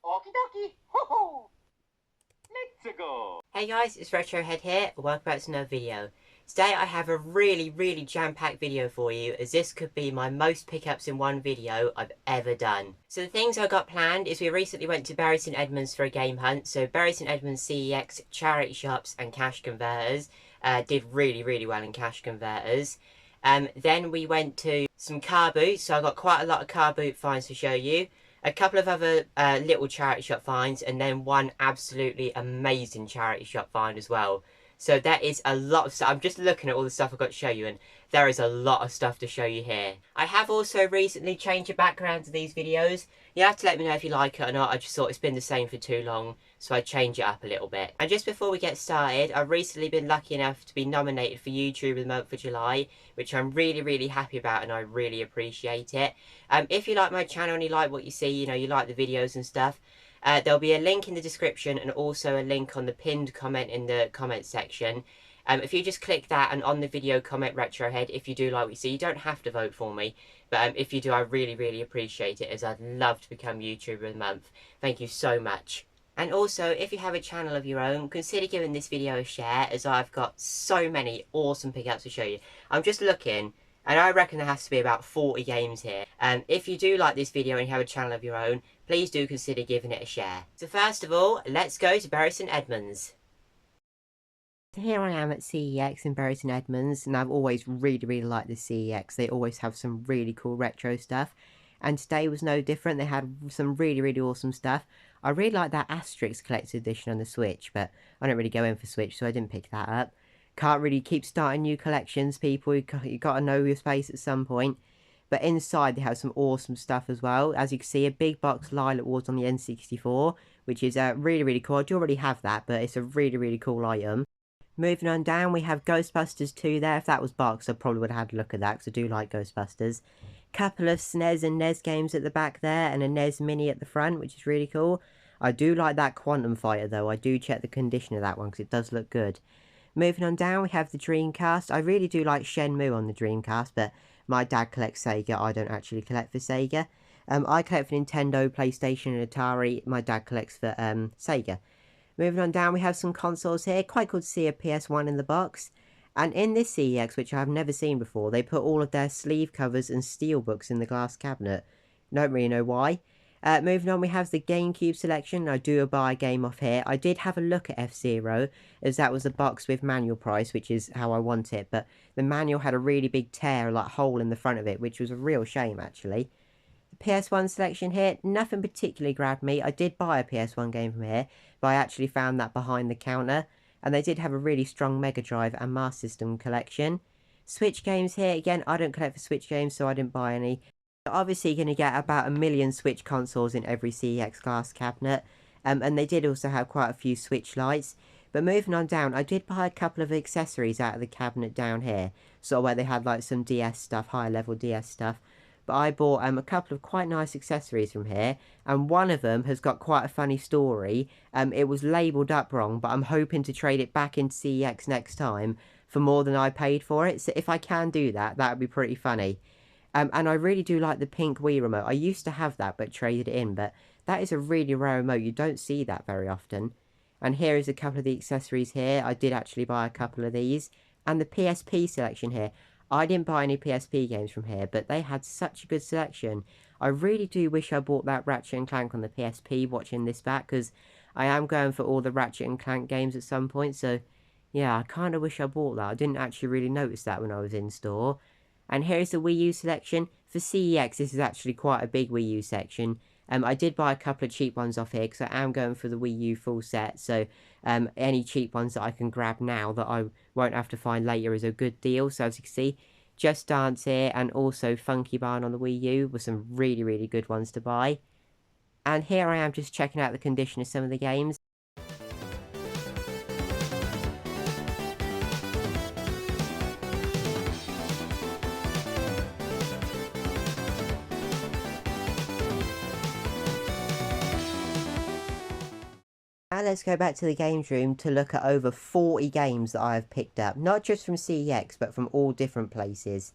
Okie dokie. Ho ho. Let's go. Hey guys, it's Retrohead here. Welcome back to another video. Today I have a really jam-packed video for you, as this could be my most pickups in one video I've ever done. So the things I got planned is we recently went to Bury St Edmunds for a game hunt. So Bury St Edmunds CEX, charity shops and cash converters did really well in cash converters. Then we went to some Carboot, so I got quite a lot of Carboot finds to show you. A couple of other little charity shop finds, and then one absolutely amazing charity shop find as well. So there is a lot of stuff. I'm just looking at all the stuff I've got to show you, and there is a lot of stuff to show you here. I have also recently changed the background to these videos. You have to let me know if you like it or not. I just thought it's been the same for too long, so I change it up a little bit. And just before we get started, I've recently been lucky enough to be nominated for YouTube of the month for July, which I'm really happy about, and I really appreciate it. If you like my channel and you like what you see, you know, you like the videos and stuff, there'll be a link in the description and also a link on the pinned comment in the comments section. If you just click that and on the video comment Retrohead if you do like what you see. You don't have to vote for me, but if you do, I really appreciate it, as I'd love to become YouTuber of the month. Thank you so much. And also, if you have a channel of your own, consider giving this video a share, as I've got so many awesome pickups to show you. I'm just looking, and I reckon there has to be about 40 games here. If you do like this video and you have a channel of your own, please do consider giving it a share. So first of all, let's go to Bury St Edmunds. So here I am at CEX in Bury St Edmunds, and I've always really liked the CEX. They always have some really cool retro stuff. And today was no different. They had some really awesome stuff. I really like that Asterix collector's edition on the Switch, but I don't really go in for Switch, so I didn't pick that up. Can't really keep starting new collections, people. You got to know your space at some point. But inside they have some awesome stuff as well. As you can see, a big box Lilac Wars on the N64, which is really cool. I do already have that, but it's a really cool item. Moving on down, we have Ghostbusters 2 there. If that was boxed, I probably would have had a look at that, because I do like Ghostbusters. Couple of SNES and NES games at the back there, and a NES Mini at the front, which is really cool. I do like that Quantum Fighter, though. I do check the condition of that one, because it does look good. Moving on down, we have the Dreamcast. I really do like Shenmue on the Dreamcast, but my dad collects Sega. I don't actually collect for Sega. I collect for Nintendo, PlayStation, and Atari. My dad collects for Sega. Moving on down, we have some consoles here. Quite cool to see a PS1 in the box. And in this CEX, which I've never seen before, they put all of their sleeve covers and steelbooks in the glass cabinet. Don't really know why. Moving on, we have the GameCube selection. I do buy a game off here. I did have a look at F-Zero, as that was a box with manual price, which is how I want it. But the manual had a really big tear, like hole in the front of it, which was a real shame, actually. The PS1 selection here, nothing particularly grabbed me. I did buy a PS1 game from here, but I actually found that behind the counter. And they did have a really strong Mega Drive and Master System collection. Switch games here, again, I don't collect for Switch games, so I didn't buy any. You're obviously going to get about 1 million Switch consoles in every CEX glass cabinet. And they did also have quite a few Switch lights. But moving on down, I did buy a couple of accessories out of the cabinet down here. Sort of where they had like some DS stuff, higher level DS stuff. But I bought a couple of quite nice accessories from here, and one of them has got quite a funny story. It was labelled up wrong, but I'm hoping to trade it back into CEX next time for more than I paid for it. So if I can do that, that would be pretty funny. And I really do like the pink Wii remote. I used to have that, but traded it in. But that is a really rare remote. You don't see that very often. And here is a couple of the accessories here. I did actually buy a couple of these. And the PSP selection here. I didn't buy any PSP games from here, but they had such a good selection. I really do wish I bought that Ratchet & Clank on the PSP watching this back, because I am going for all the Ratchet & Clank games at some point, so yeah, I kind of wish I bought that. I didn't actually really notice that when I was in store. And here's the Wii U selection. For CEX, this is actually quite a big Wii U section. I did buy a couple of cheap ones off here, because I am going for the Wii U full set, so any cheap ones that I can grab now that I won't have to find later is a good deal. So as you can see, Just Dance here, and also Funky Barn on the Wii U were some really good ones to buy. And here I am just checking out the condition of some of the games. Now let's go back to the games room to look at over 40 games that I have picked up. Not just from CEX, but from all different places.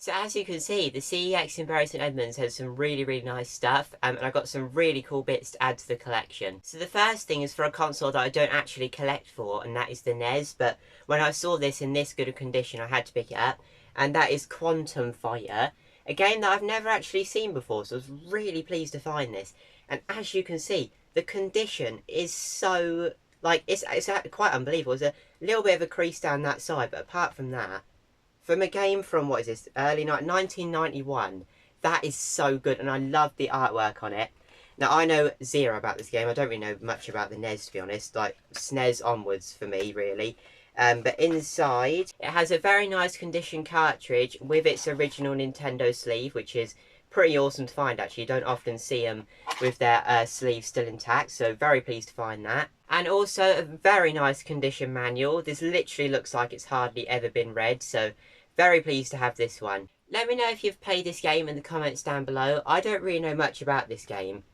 So as you can see, the CEX in Bury St Edmunds has some really nice stuff, and I got some really cool bits to add to the collection. So the first thing is for a console that I don't actually collect for, and that is the NES, but when I saw this in this good a condition, I had to pick it up, and that is Quantum Fighter, a game that I've never actually seen before, so I was really pleased to find this. And as you can see, the condition is so, like, it's quite unbelievable. There's a little bit of a crease down that side, but apart from that, from a game from, what is this, early 1991, that is so good, and I love the artwork on it. Now, I know zero about this game. I don't really know much about the NES, to be honest. Like, SNES onwards for me, really. But inside, it has a very nice condition cartridge with its original Nintendo sleeve, which is pretty awesome to find, actually. You don't often see them with their sleeves still intact, so very pleased to find that. And also a very nice condition manual. This literally looks like it's hardly ever been read, so very pleased to have this one. Let me know if you've played this game in the comments down below. I don't really know much about this game.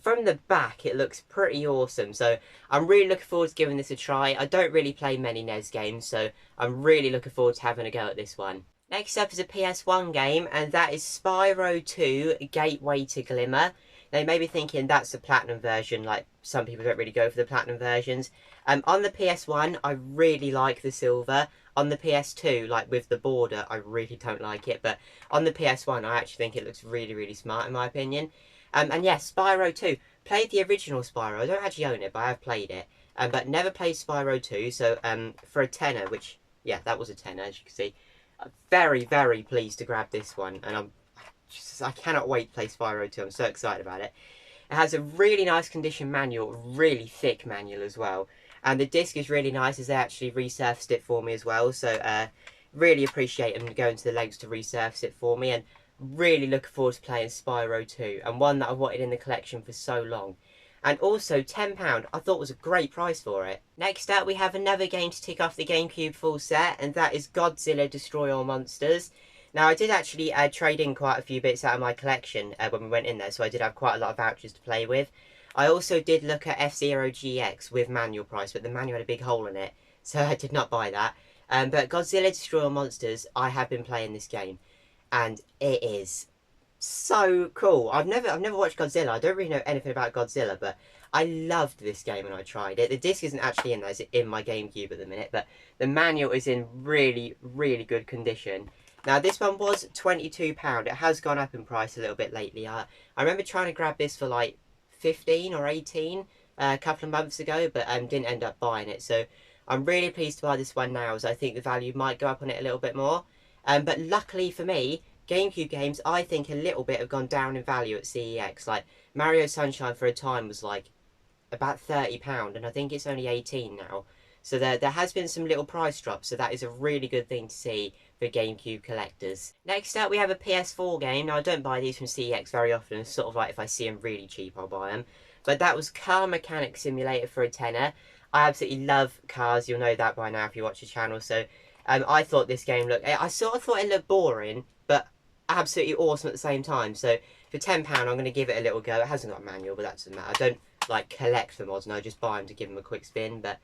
From the back, it looks pretty awesome, so I'm really looking forward to giving this a try. I don't really play many NES games, so I'm really looking forward to having a go at this one. Next up is a PS1 game, and that is Spyro 2 Gateway to Glimmer. Now you may be thinking that's a platinum version, like some people don't really go for the platinum versions. On the PS1, I really like the silver. On the PS2, like with the border, I really don't like it. But on the PS1, I actually think it looks really smart in my opinion. And yes, Spyro 2. Played the original Spyro. I don't actually own it, but I have played it. But never played Spyro 2. So for a tenner, which, yeah, that was a tenner, as you can see. I'm very pleased to grab this one. And I cannot wait to play Spyro 2. I'm so excited about it. It has a really nice condition manual, really thick manual as well. And the disc is really nice, as they actually resurfaced it for me as well. So really appreciate them going to the lengths to resurface it for me. And really looking forward to playing Spyro 2. And one that I wanted in the collection for so long. And also £10, I thought was a great price for it. Next up, we have another game to tick off the GameCube full set. And that is Godzilla Destroy All Monsters. Now, I did actually trade in quite a few bits out of my collection when we went in there, so I did have quite a lot of vouchers to play with. I also did look at F-Zero GX with manual price, but the manual had a big hole in it, so I did not buy that. But Godzilla Destroy All Monsters, I have been playing this game, and it is so cool. I've never watched Godzilla. I don't really know anything about Godzilla, but I loved this game when I tried it. The disc isn't actually in there, it's in my GameCube at the minute, but the manual is in really good condition. Now, this one was £22. It has gone up in price a little bit lately. I remember trying to grab this for like 15 or 18 a couple of months ago, but didn't end up buying it. So I'm really pleased to buy this one now, as I think the value might go up on it a little bit more. But luckily for me, GameCube games, I think a little bit have gone down in value at CEX. Like Mario Sunshine for a time was like about £30, and I think it's only 18 now. So there has been some little price drops, so that is a really good thing to see for GameCube collectors. Next up, we have a PS4 game. Now, I don't buy these from CEX very often. It's sort of like if I see them really cheap, I'll buy them. But that was Car Mechanic Simulator for a tenner. I absolutely love cars. You'll know that by now if you watch the channel. So I thought this game looked... I sort of thought it looked boring, but absolutely awesome at the same time. So for £10, I'm going to give it a little go. It hasn't got a manual, but that doesn't matter. I don't, like, collect the mods. No, I just buy them to give them a quick spin, but...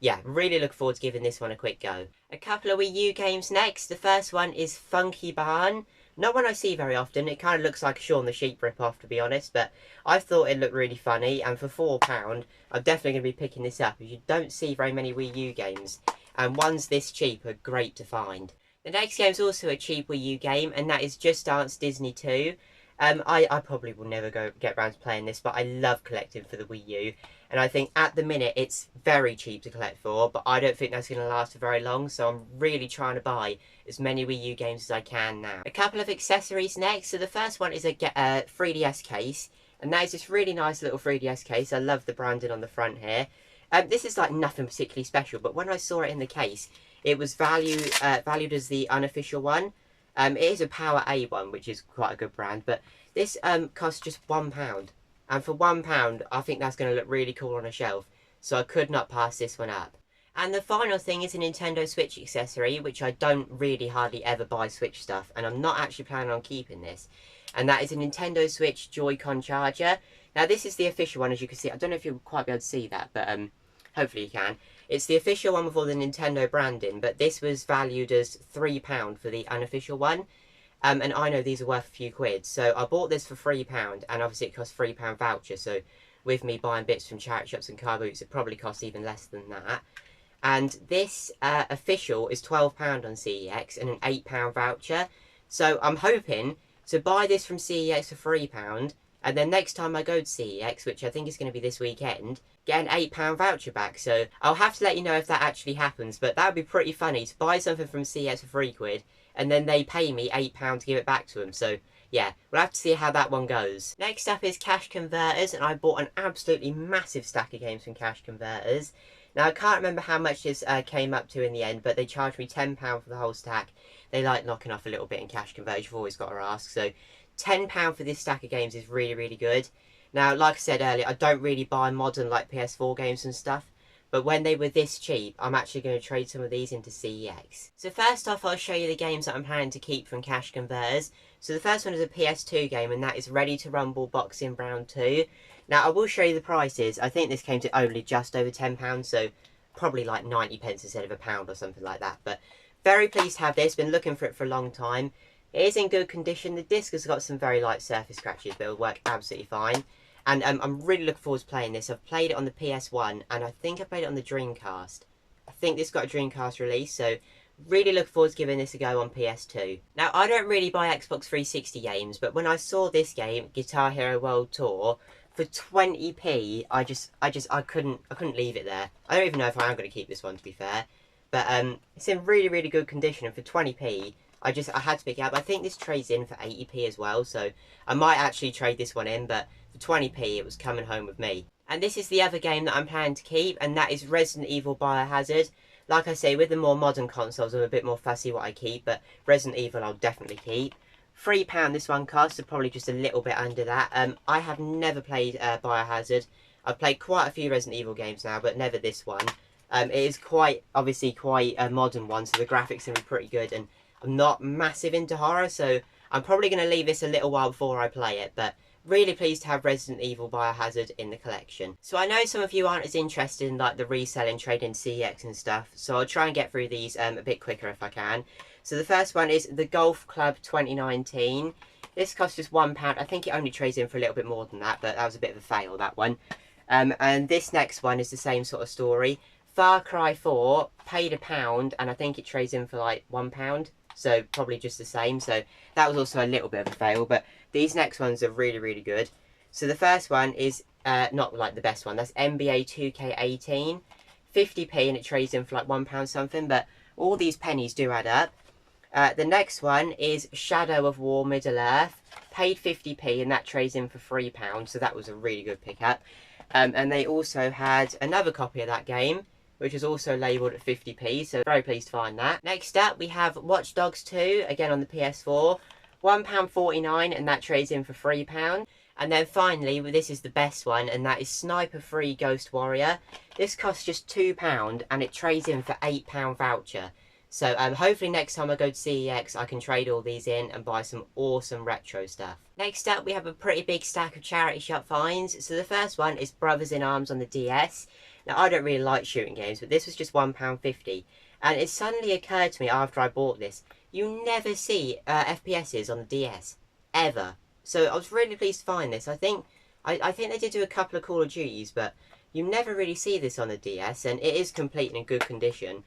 yeah, really look forward to giving this one a quick go. A couple of Wii U games next. The first one is Funky Barn. Not one I see very often. It kind of looks like a Shaun the Sheep rip-off, to be honest. But I thought it looked really funny. And for £4, I'm definitely going to be picking this up. You don't see very many Wii U games. And ones this cheap are great to find. The next game is also a cheap Wii U game. And that is Just Dance Disney 2. I probably will never get around to playing this, but I love collecting for the Wii U. And I think at the minute it's very cheap to collect for, but I don't think that's going to last for very long, so I'm really trying to buy as many Wii U games as I can now. A couple of accessories next. So the first one is a 3DS case, and that is this really nice little 3DS case. I love the branding on the front here. This is like nothing particularly special, but when I saw it in the case, it was valued as the unofficial one. It is a Power A one, which is quite a good brand, but this costs just £1. And for £1, I think that's going to look really cool on a shelf. So I could not pass this one up. And the final thing is a Nintendo Switch accessory, which I don't really hardly ever buy Switch stuff. And I'm not actually planning on keeping this. And that is a Nintendo Switch Joy-Con charger. Now this is the official one, as you can see. I don't know if you'll quite be able to see that, but hopefully you can. It's the official one with all the Nintendo branding. But this was valued as £3 for the unofficial one. And I know these are worth a few quid. So I bought this for £3, and obviously it costs £3 voucher. So with me buying bits from charity shops and Carboots, it probably costs even less than that. And this official is £12 on CEX and an £8 voucher. So I'm hoping to buy this from CEX for £3, and then next time I go to CEX, which I think is going to be this weekend, get an £8 voucher back. So I'll have to let you know if that actually happens, but that would be pretty funny to buy something from CEX for £3, and then they pay me £8 to give it back to them. So yeah, we'll have to see how that one goes. Next up is Cash Converters, and I bought an absolutely massive stack of games from Cash Converters. Now, I can't remember how much this came up to in the end, but they charged me £10 for the whole stack. They like knocking off a little bit in Cash Converters, you've always got to ask. So £10 for this stack of games is really, really good. Now, like I said earlier, I don't really buy modern like PS4 games and stuff, but when they were this cheap, I'm actually going to trade some of these into CEX. So first off, I'll show you the games that I'm planning to keep from Cash Converters. So the first one is a PS2 game, and that is Ready to Rumble Boxing Round 2. Now, I will show you the prices. I think this came to only just over £10, so probably like 90p instead of £1 or something like that. But very pleased to have this. Been looking for it for a long time. It is in good condition. The disc has got some very light surface scratches, but it'll work absolutely fine. And I'm really looking forward to playing this. I've played it on the PS1, and I think I played it on the Dreamcast. I think this got a Dreamcast release, so really looking forward to giving this a go on PS2. Now, I don't really buy Xbox 360 games, but when I saw this game, Guitar Hero World Tour, for 20p, I couldn't leave it there. I don't even know if I am going to keep this one, to be fair. But it's in really, really good condition, and for 20p, I had to pick it up. I think this trades in for 80p as well, so I might actually trade this one in, but for 20p, it was coming home with me. And this is the other game that I'm planning to keep, and that is Resident Evil Biohazard. Like I say, with the more modern consoles, I'm a bit more fussy what I keep, but Resident Evil I'll definitely keep. £3 this one costs, so probably just a little bit under that. I have never played Biohazard. I've played quite a few Resident Evil games now, but never this one. It is obviously quite a modern one, so the graphics are pretty good, and I'm not massive into horror, so I'm probably going to leave this a little while before I play it, but really pleased to have Resident Evil Biohazard in the collection. So I know some of you aren't as interested in like the reselling, trading CEX and stuff, so I'll try and get through these a bit quicker if I can. So the first one is the Golf Club 2019. This costs just £1. I think it only trades in for a little bit more than that, but that was a bit of a fail, that one. And this next one is the same sort of story. Far Cry 4, paid £1, and I think it trades in for like £1. So probably just the same. So that was also a little bit of a fail, but these next ones are really, really good. So the first one is not like the best one. That's NBA 2K18. 50p, and it trades in for like £1 something, but all these pennies do add up. The next one is Shadow of War Middle Earth. Paid 50p, and that trades in for £3, so that was a really good pickup. And they also had another copy of that game, which is also labelled at 50p, so very pleased to find that. Next up, we have Watch Dogs 2, again on the PS4. £1.49, and that trades in for £3. And then finally, this is the best one, and that is Sniper Free Ghost Warrior. This costs just £2, and it trades in for £8 voucher. So hopefully next time I go to CEX, I can trade all these in and buy some awesome retro stuff. Next up, we have a pretty big stack of charity shop finds. So the first one is Brothers in Arms on the DS. Now, I don't really like shooting games, but this was just £1.50. And it suddenly occurred to me after I bought this, you never see FPSs on the DS. Ever. So I was really pleased to find this. I think they did do a couple of Call of Duties, but you never really see this on the DS, and it is complete and in good condition.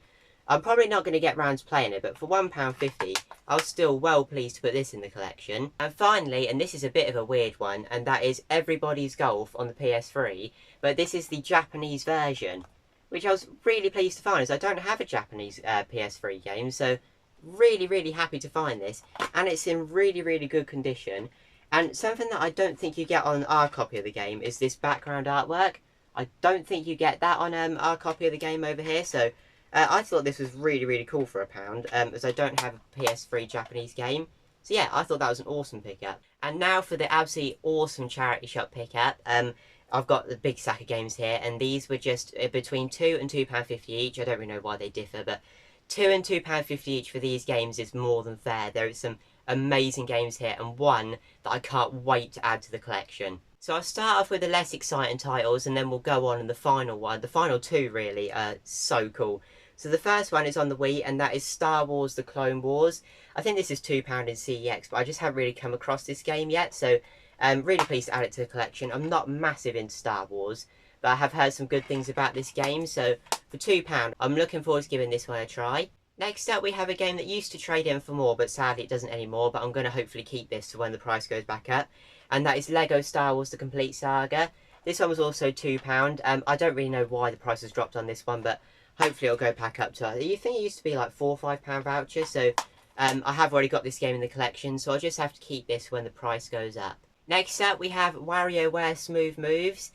I'm probably not going to get round to playing it, but for £1.50, I was still well pleased to put this in the collection. And finally, and this is a bit of a weird one, and that is Everybody's Golf on the PS3, but this is the Japanese version, which I was really pleased to find, as I don't have a Japanese PS3 game, so really, really happy to find this. And it's in really, really good condition. And something that I don't think you get on our copy of the game is this background artwork. I don't think you get that on our copy of the game over here, so I thought this was really, really cool for £1, as I don't have a PS3 Japanese game. So yeah, I thought that was an awesome pickup. And now for the absolutely awesome charity shop pickup. I've got the big stack of games here, and these were just between £2 and £2.50 each. I don't really know why they differ, but £2 and £2.50 each for these games is more than fair. There is some amazing games here, and one that I can't wait to add to the collection. So I'll start off with the less exciting titles, and then we'll go on, and the final one, the final two really, are so cool. So the first one is on the Wii, and that is Star Wars The Clone Wars. I think this is £2 in CEX, but I just haven't really come across this game yet, so I'm really pleased to add it to the collection. I'm not massive into Star Wars, but I have heard some good things about this game, so for £2, I'm looking forward to giving this one a try. Next up, we have a game that used to trade in for more, but sadly it doesn't anymore, but I'm going to hopefully keep this for when the price goes back up, and that is LEGO Star Wars The Complete Saga. This one was also £2. I don't really know why the price has dropped on this one, but hopefully it'll go back up to, you think it used to be like £4 or £5 voucher, so I have already got this game in the collection, so I'll just have to keep this when the price goes up. Next up, we have WarioWare Smooth Moves.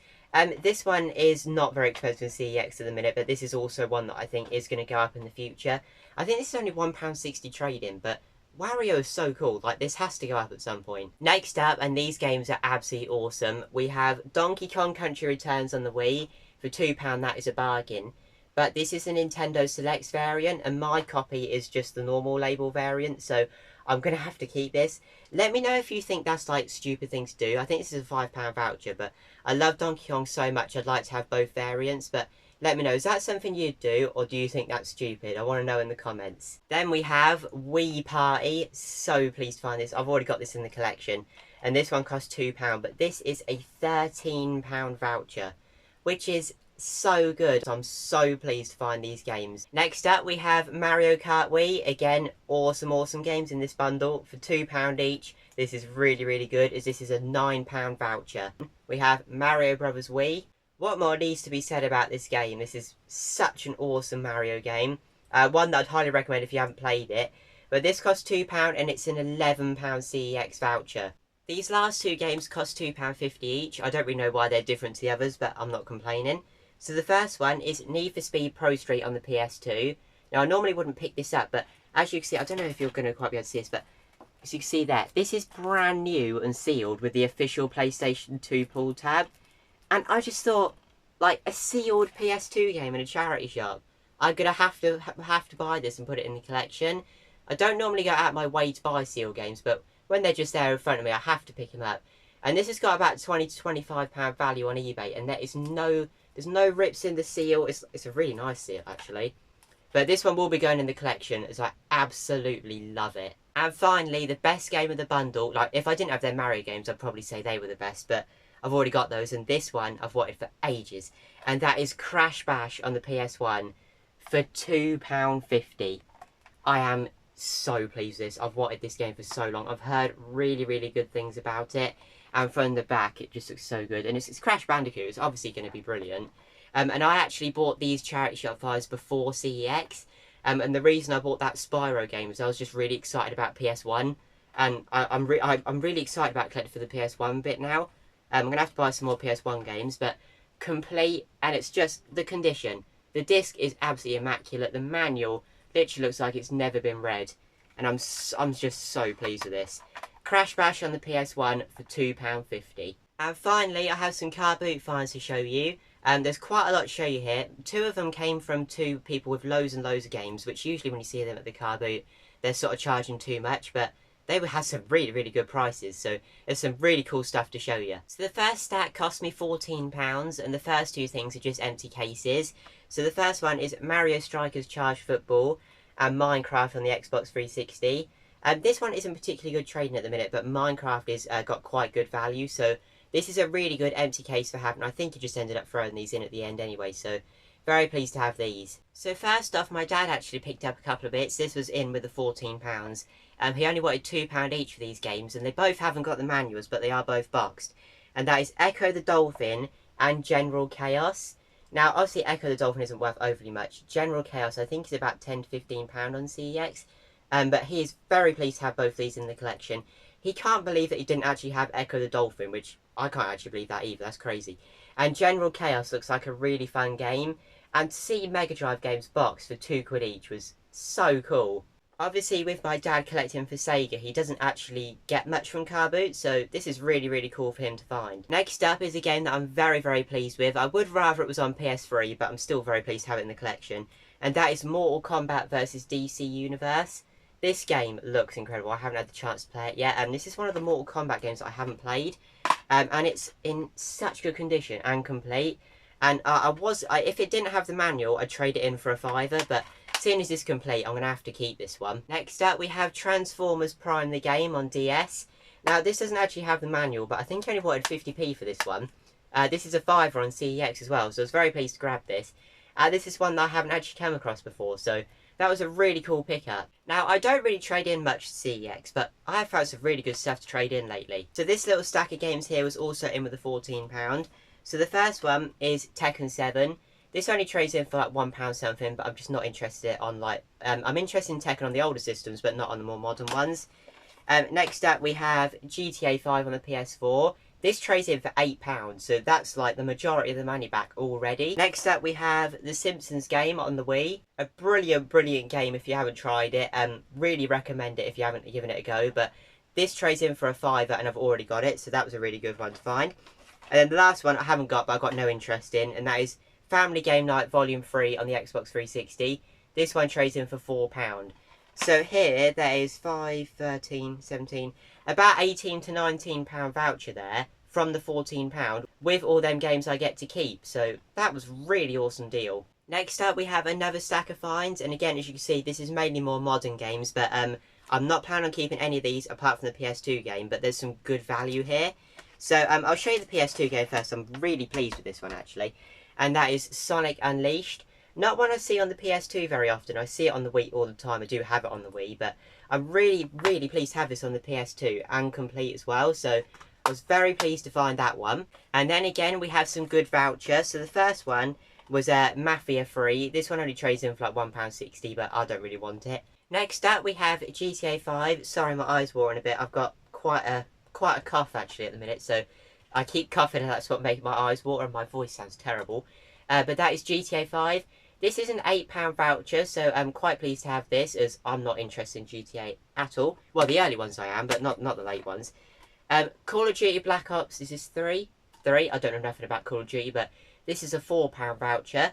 This one is not very expensive in CEX at the minute, but this is also one that I think is going to go up in the future. I think this is only £1.60 trade-in, but Wario is so cool, like this has to go up at some point. Next up, and these games are absolutely awesome, we have Donkey Kong Country Returns on the Wii. For £2, that is a bargain. But this is a Nintendo Selects variant, and my copy is just the normal label variant, so I'm going to have to keep this. Let me know if you think that's like stupid thing to do. I think this is a £5 voucher, but I love Donkey Kong so much I'd like to have both variants, but let me know, is that something you'd do, or do you think that's stupid? I want to know in the comments. Then we have Wii Party. So pleased to find this. I've already got this in the collection, and this one costs £2, but this is a £13 voucher, which is so good. I'm so pleased to find these games. Next up, we have Mario Kart Wii. Again, awesome games in this bundle for £2 each. This is really good, as this is a £9 voucher. We have Mario Brothers Wii. What more needs to be said about this game? This is such an awesome Mario game. One that I'd highly recommend if you haven't played it. But this costs £2 and it's an £11 CEX voucher. These last two games cost £2.50 each. I don't really know why they're different to the others, but I'm not complaining. So the first one is Need for Speed Pro Street on the PS2. Now I normally wouldn't pick this up, but as you can see, I don't know if you're going to quite be able to see this, but as you can see there, this is brand new and sealed with the official PlayStation 2 pull tab. And I just thought, like, a sealed PS2 game in a charity shop. I'm going to have to buy this and put it in the collection. I don't normally go out of my way to buy sealed games, but when they're just there in front of me, I have to pick them up. And this has got about £20 to £25 value on eBay, and there's no rips in the seal. It's a really nice seal, actually. But this one will be going in the collection, as I absolutely love it. And finally, the best game of the bundle. Like, if I didn't have their Mario games, I'd probably say they were the best, but I've already got those, and this one I've wanted for ages. And that is Crash Bash on the PS1 for £2.50. I am so pleased with this. I've wanted this game for so long. I've heard really good things about it. And from the back, it just looks so good. And it's Crash Bandicoot. It's obviously going to be brilliant. And I actually bought these charity shop files before CEX. And the reason I bought that Spyro game was I was just really excited about PS1. And I'm really excited about collecting for the PS1 bit now. I'm going to have to buy some more PS1 games. But complete, and it's just the condition. The disc is absolutely immaculate. The manual literally looks like it's never been read. And I'm just so pleased with this. Crash Bash on the PS1 for £2.50. And finally, I have some Carboot finds to show you. There's quite a lot to show you here. Two of them came from two people with loads and loads of games, which usually when you see them at the Carboot, they're sort of charging too much, but they have some really good prices, so there's some really cool stuff to show you. So the first stack cost me £14, and the first two things are just empty cases. So the first one is Mario Strikers Charge Football and Minecraft on the Xbox 360. This one isn't particularly good trading at the minute, but Minecraft is got quite good value, so this is a really good empty case for having. I think he just ended up throwing these in at the end anyway, so very pleased to have these. So first off, my dad actually picked up a couple of bits. This was in with the £14. He only wanted £2 each for these games, and they both haven't got the manuals, but they are both boxed. And that is Echo the Dolphin and General Chaos. Now, obviously, Echo the Dolphin isn't worth overly much. General Chaos, I think, is about £10 to £15 on CEX. But he is very pleased to have both these in the collection. He can't believe that he didn't actually have Echo the Dolphin, which I can't actually believe that either. That's crazy. And General Chaos looks like a really fun game. And to see Mega Drive games boxed for £2 each was so cool. Obviously, with my dad collecting for Sega, he doesn't actually get much from Carboot, so this is really cool for him to find. Next up is a game that I'm very pleased with. I would rather it was on PS3, but I'm still very pleased to have it in the collection. And that is Mortal Kombat vs DC Universe. This game looks incredible. I haven't had the chance to play it yet, and this is one of the Mortal Kombat games that I haven't played. And it's in such good condition and complete. And if it didn't have the manual, I'd trade it in for a £5, but Seeing as this is complete, I'm going to have to keep this one. Next up, we have Transformers Prime the game on DS. Now, this doesn't actually have the manual, but I think I only wanted 50p for this one. This is a $5 on CEX as well, so I was very pleased to grab this. This is one that I haven't actually come across before, so that was a really cool pickup. Now, I don't really trade in much CEX, but I have found some really good stuff to trade in lately. So this little stack of games here was also in with the £14. So the first one is Tekken 7. This only trades in for like £1 something, but I'm just not interested on like... I'm interested in Tekken on the older systems, but not on the more modern ones. Next up, we have GTA 5 on the PS4. This trades in for £8, so that's like the majority of the money back already. Next up, we have The Simpsons game on the Wii. A brilliant, brilliant game if you haven't tried it. Really recommend it if you haven't given it a go, but this trades in for a £5 and I've already got it, so that was a really good one to find. And then the last one I haven't got, but I've got no interest in, and that is Family Game Night Volume 3 on the Xbox 360. This one trades in for £4. So here, there is 5, 13, 17, about 18 to £19 voucher there from the £14 with all them games I get to keep. So that was really awesome deal. Next up, we have another stack of finds. And again, as you can see, this is mainly more modern games. But I'm not planning on keeping any of these apart from the PS2 game. But there's some good value here. So I'll show you the PS2 game first. I'm really pleased with this one, actually. And that is Sonic Unleashed. Not one I see on the PS2 very often. I see it on the Wii all the time. I do have it on the Wii, but I'm really, really pleased to have this on the PS2 and complete as well. So I was very pleased to find that one. And then again, we have some good vouchers. So the first one was Mafia 3. This one only trades in for like £1.60, but I don't really want it. Next up, we have GTA 5. Sorry, my eyes watering a bit. I've got quite a cough actually at the minute, so I keep coughing and that's what makes my eyes water and my voice sounds terrible. But that is GTA 5. This is an £8 voucher, so I'm quite pleased to have this, as I'm not interested in GTA at all. Well, the early ones I am, but not the late ones. Call of Duty Black Ops, this is 3. I don't know nothing about Call of Duty, but this is a £4 voucher.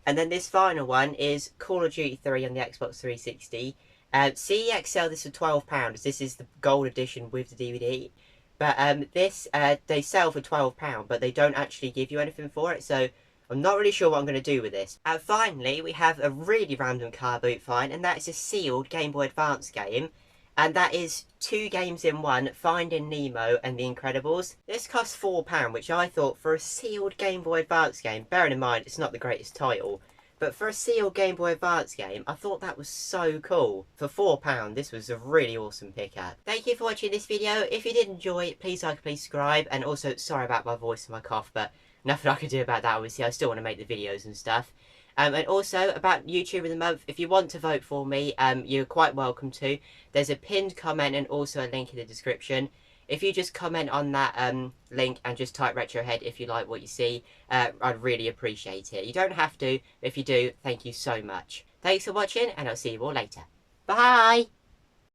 And then this final one is Call of Duty 3 on the Xbox 360. CEX sell this for £12. This is the gold edition with the DVD. But this, they sell for £12, but they don't actually give you anything for it, so I'm not really sure what I'm going to do with this. And finally, we have a really random Carboot find, and that is a sealed Game Boy Advance game. And that is 2 games in one, Finding Nemo and The Incredibles. This costs £4, which I thought for a sealed Game Boy Advance game, bearing in mind it's not the greatest title, but for a sealed Game Boy Advance game, I thought that was so cool. For £4, this was a really awesome pickup. Thank you for watching this video. If you did enjoy it, please like, please subscribe. And also, sorry about my voice and my cough, but nothing I can do about that, obviously. I still want to make the videos and stuff. And also, about YouTube of the Month, if you want to vote for me, you're quite welcome to. There's a pinned comment and also a link in the description. If you just comment on that link and just type Retrohead if you like what you see, I'd really appreciate it. You don't have to, but if you do, thank you so much. Thanks for watching, and I'll see you all later. Bye!